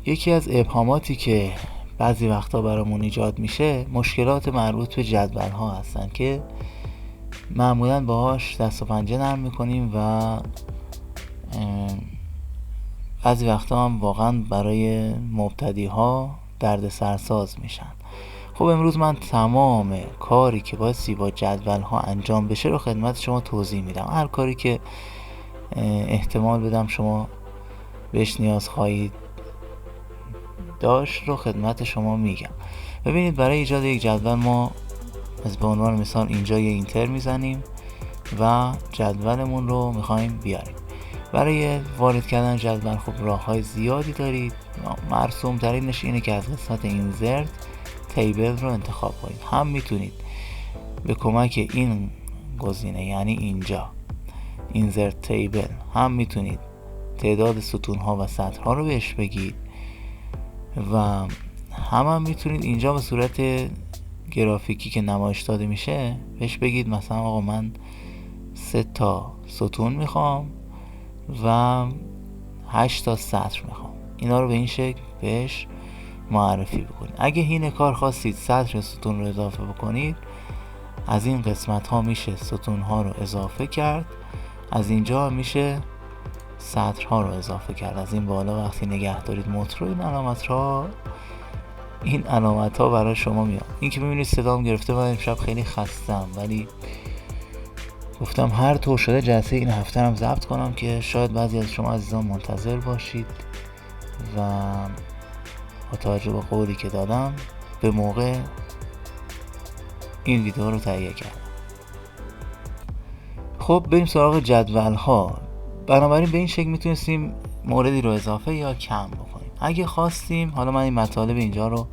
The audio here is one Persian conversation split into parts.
یکی از ابهاماتی که بعضی وقتا برامون ایجاد میشه مشکلات مربوط به جدول ها هستن که معمولا باهاش دست و پنجه نرم میکنیم و بعضی وقتا هم واقعا برای مبتدی ها درد سرساز میشن. خب امروز من تمام کاری که باید با جدول ها انجام بشه رو خدمت شما توضیح میدم. هر کاری که احتمال بدم شما بهش نیاز خواهید داشت رو خدمت شما میگم. ببینید، برای ایجاد یک جدول ما از به عنوان مثال اینجا یه اینتر میزنیم و جدولمون رو میخوایم بیاریم. برای وارد کردن جدول خب راه‌های زیادی دارید. مرسوم ترینش اینه که از قسمت اینزرت تیبل رو انتخاب کنید. هم میتونید به کمک این گزینه، یعنی اینجا اینزرت تیبل، هم میتونید تعداد ستون‌ها و سطرها رو بهش بگید و هم میتونید اینجا به صورت گرافیکی که نمایش داده میشه بهش بگید مثلا آقا من 3 تا ستون میخوام و 8 تا سطر میخوام. اینا رو به این شکل بهش معرفی بکنید. اگه این کار خواستید سطر ستون رو اضافه بکنید، از این قسمت ها میشه ستون ها رو اضافه کرد، از اینجا میشه سطر ها رو اضافه کرد. از این بالا وقتی نگه دارید موتور این علامت ها برای شما میاد. این که ببینید صدام گرفته، من امشب خیلی خستم، ولی گفتم هر طور شده جلسه این هفته هم ضبط کنم که شاید بعضی از شما عزیزان منتظر باشید و با توجه به قولی که دادم به موقع این ویدیو رو تهیه کردم. خب بریم سراغ جدول ها. بنابراین به این شکل میتونستیم موردی رو اضافه یا کم بکنیم. اگه خواستیم، حالا من این مطالب اینجا رو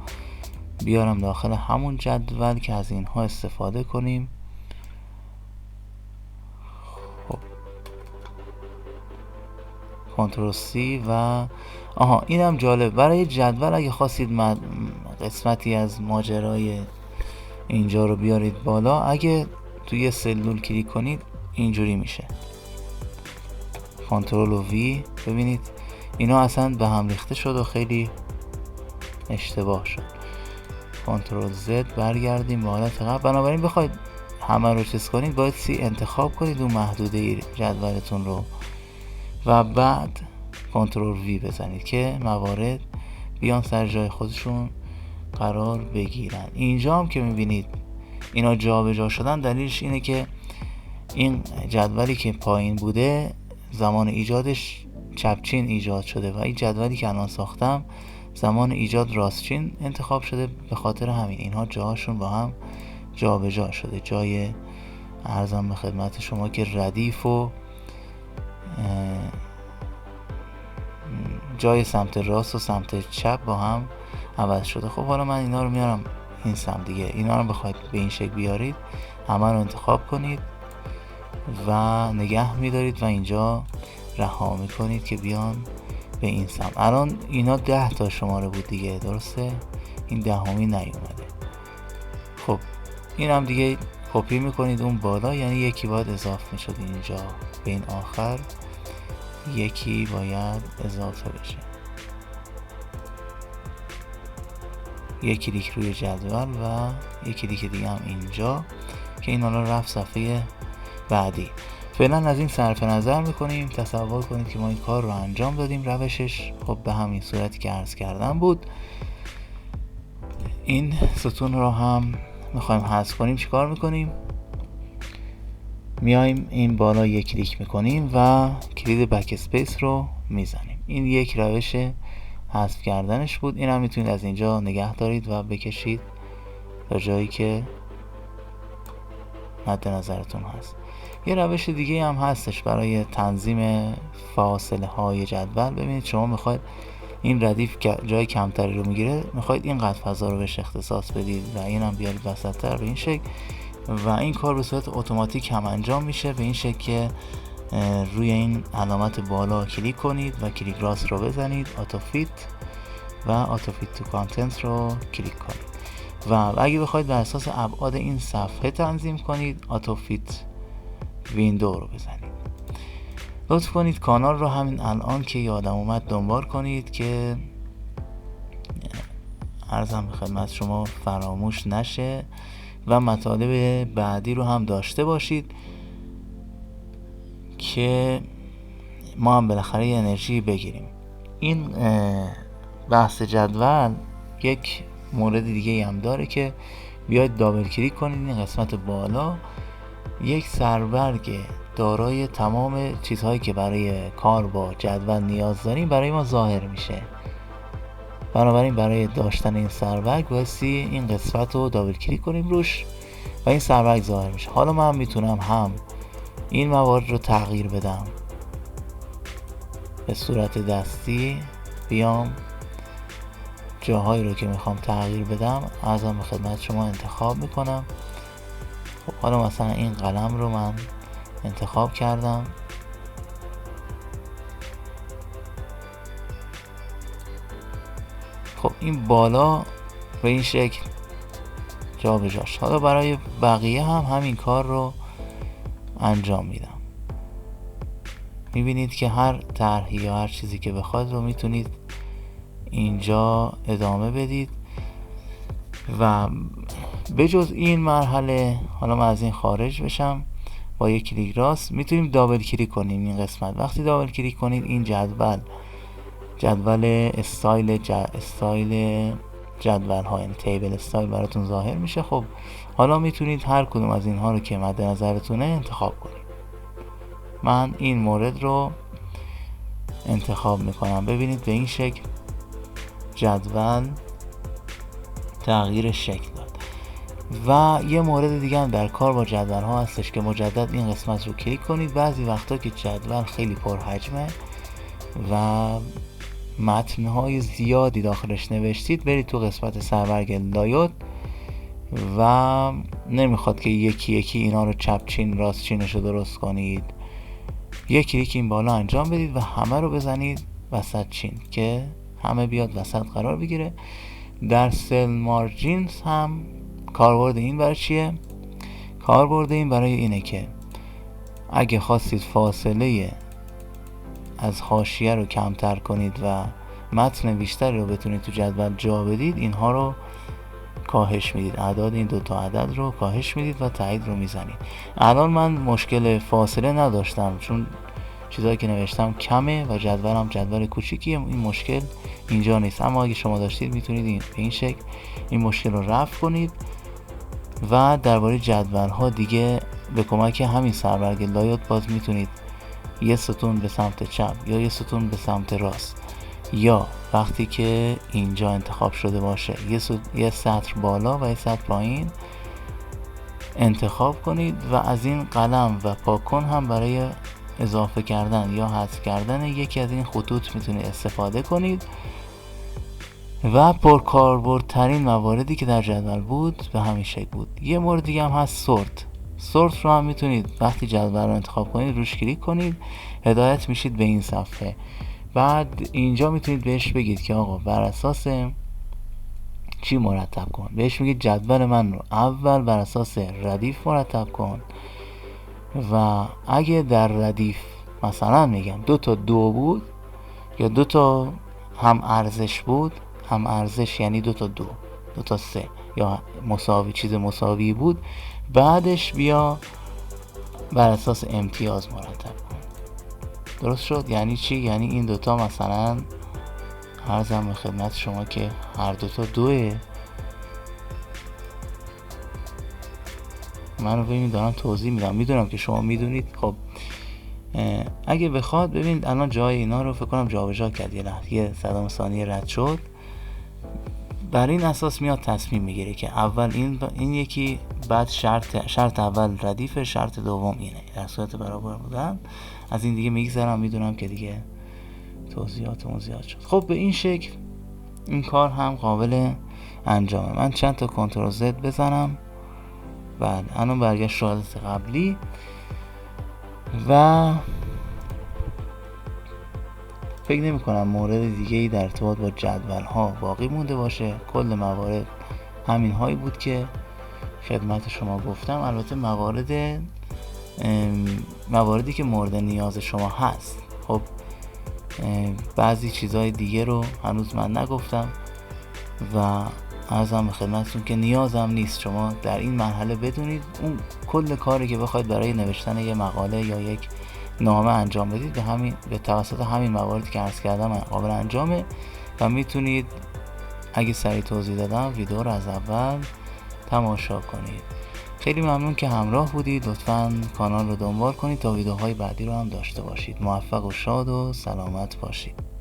بیارم داخل همون جدول که از اینها استفاده کنیم. خب کنترل سی و اینم جالب. برای جدول اگه خواستید قسمتی از ماجرای اینجا رو بیارید بالا، اگه توی سلول کلیک کنید اینجوری میشه. کنترل و وی، ببینید اینا اصلا به هم ریخته شد و خیلی اشتباه شد. کنترل زد برگردیم به حالت قبل. بنابراین بخواید همه رو چیز کنید باید سی انتخاب کنید اون محدوده جدولتون رو و بعد کنترل وی بزنید که موارد بیان سر جای خودشون قرار بگیرن. اینجا هم که میبینید اینا جا به جا شدن، دلیلش اینه که این جدولی که پایین بوده زمان ایجادش چپچین ایجاد شده و این جدولی که الان ساختم زمان ایجاد راستچین انتخاب شده. به خاطر همین اینها جاهاشون با هم جا به جا شده. جای عرضم به خدمت شما که ردیف و جای سمت راست و سمت چپ با هم عوض شده. خب حالا من اینا رو میارم این سمت دیگه. اینا رو بخواید به این شکل بیارید، همه رو انتخاب کنید و نگه میدارید و اینجا رها میکنید که بیان به این سمت. الان اینا 10 تا شماره بود دیگه، درسته؟ این 10 نیومده. خب این هم دیگه کپی میکنید اون بالا، یعنی یکی باید اضافه میشد اینجا به این آخر، یکی باید اضافه بشه. یکی کلیک روی جدول و یکی دیگه هم اینجا که این حالا رفت صفحه بعدی. فعلا از این صرف نظر میکنیم. تصور کنید که ما این کار رو انجام دادیم. روشش خب به همین صورتی که عرض کردم بود. این ستون رو هم میخوایم حذف کنیم. چیکار میکنیم؟ میایم این بالا یک کلیک میکنیم و کلید بک اسپیس رو میزنیم. این یک روش حذف کردنش بود. این هم میتونید از اینجا نگه دارید و بکشید تا جایی که مد نظرتون هست. یه روش دیگه هم هستش برای تنظیم فاصله های جدول. ببینید شما میخواید این ردیف جای کمتری رو میگیره، میخواید اینقدر فضا رو بهش اختصاص بدید و این هم بیارید وسط‌تر به این شکل و این کار به صورت اتوماتیک هم انجام میشه به این شکل که روی این علامت بالا کلیک کنید و کلیک راست رو بزنید، آتو فیت و آتو فیت تو کانتنت رو کلیک کنید و اگه بخواید بر اساس ابعاد این صفحه تنظیم کنید، آتو فیت ویندو رو بزنید. لطف کنید کانال رو همین الان که یادم اومد دنبال کنید که عرضم به خدمت شما فراموش نشه و مطالب بعدی رو هم داشته باشید که ما هم بالاخره یه انرژی بگیریم. این بحث جدول یک مورد دیگه هم داره که بیاید دابل کلیک کنید این قسمت بالا، یک سربرگ دارای تمام چیزهایی که برای کار با جدول نیاز داریم برای ما ظاهر میشه. بنابراین برای داشتن این سربرگ بایستی این قسمت رو دابل کلیک کنیم روش و این سربرگ ظاهر میشه. حالا من میتونم هم این موارد رو تغییر بدم، به صورت دستی بیام جاهایی رو که میخوام تغییر بدم ازم به خدمت شما انتخاب میکنم. خب حالا مثلا این قلم رو من انتخاب کردم، خب این بالا به این شکل جا به جاش. حالا برای بقیه هم همین کار رو انجام میدم. میبینید که هر طرحی یا هر چیزی که بخواد رو میتونید اینجا ادامه بدید و به جز این مرحله حالا من از این خارج بشم، با یک کلیک راست میتونیم دابل کلیک کنیم این قسمت. وقتی دابل کلیک کنید این جدول استایل جدول ها، این تیبل استایل براتون ظاهر میشه. خب حالا میتونید هر کدوم از اینها رو که مد نظرتونه انتخاب کنید. من این مورد رو انتخاب میکنم. ببینید به این شکل جدول تغییر شکل داد. و یه مورد دیگه هم در کار با جدول ها هستش که مجدد این قسمت رو کلیک کنید. بعضی وقتا که جدول خیلی پرحجمه و متن‌های زیادی داخلش نوشتید، برید تو قسمت سربرگ لایوت و نمیخواد که یکی یکی اینا رو چپ چین راست چینش رو درست کنید، یک کلیک این بالا انجام بدید و همه رو بزنید وسط چین که همه بیاد وسط قرار بگیره. در سل مارجینز هم کاربرد این برای چیه؟ کاربرد این برای اینه که اگه خواستید فاصله از حاشیه رو کمتر کنید و متن بیشتری رو بتونید تو جدول جا بدید، اینها رو کاهش میدید، اعداد این دوتا عدد رو کاهش میدید و تایید رو میزنید. الان من مشکل فاصله نداشتم چون چیزایی که نوشتم کمه و جدولم جدول کوچیکیه، این مشکل اینجا نیست. اما اگه شما داشتید میتونید به این شکل این مشکل رو رفع کنید و درباره جدول ها دیگه به کمک همین سربرگ لایوت باز میتونید یه ستون به سمت چپ یا یه ستون به سمت راست، یا وقتی که اینجا انتخاب شده باشه یه سطر بالا و یه سطر پایین انتخاب کنید و از این قلم و پاکن هم برای اضافه کردن یا حذف کردن یکی از این خطوط میتونید استفاده کنید. و پرکاربردترین مواردی که در جدول بود به همین شکل بود. یه مورد دیگه هم هست سورت رو هم میتونید وقتی جدول رو انتخاب کنید روش کلیک کنید، هدایت میشید به این صفحه. بعد اینجا میتونید بهش بگید که آقا بر اساس چی مرتب کن. بهش میگید جدول من رو اول بر اساس ردیف مرتب کن و اگه در ردیف مثلا میگم 2 تا 2 بود یا 2 تا هم ارزش بود، هم ارزش یعنی 2 تا 2 تا 3 یا مساوی چیز مساوی بود، بعدش بیا بر اساس امتیاز مرتب کن. درست شد؟ یعنی چی؟ یعنی این دوتا مثلا عرضم به خدمت شما که هر دوتا 2. من رو ببینید دارم توضیح میدم، میدونم که شما میدونید. خب اگه بخواد ببینید الان جای اینا رو فکر کنم جابجا کرد، یه لحظه صدام ثانیه رد شد. بر این اساس میاد تصمیم میگیره که اول این یکی، بعد شرط اول ردیف، شرط دوم اینه در صورت برابر بودن. از این دیگه میگذرم، میدونم که دیگه توضیحاتمون زیاد شد. خب به این شکل این کار هم قابل انجامه. من چند تا کنترل زد بزنم، بعد الان برگشت رو حالت قبلی و فکر نمی کنم مورد دیگه ای در ارتباط با جدول ها باقی مونده باشه. کل موارد همین هایی بود که خدمت شما گفتم. البته مواردی که مورد نیاز شما هست. خب بعضی چیزهای دیگه رو هنوز من نگفتم و عرضم به خدمتتون که نیازم نیست شما در این مرحله بدونید اون کل کاری که بخواید برای نوشتن یه مقاله یا یک نامه انجام بدید به توسط همین مواردی که عرض کردم قابل انجامه و میتونید اگه سریع توضیح دادم ویدیو رو از اول تماشا کنید. خیلی ممنون که همراه بودید. لطفاً کانال رو دنبال کنید تا ویدیوهای بعدی رو هم داشته باشید. موفق و شاد و سلامت باشید.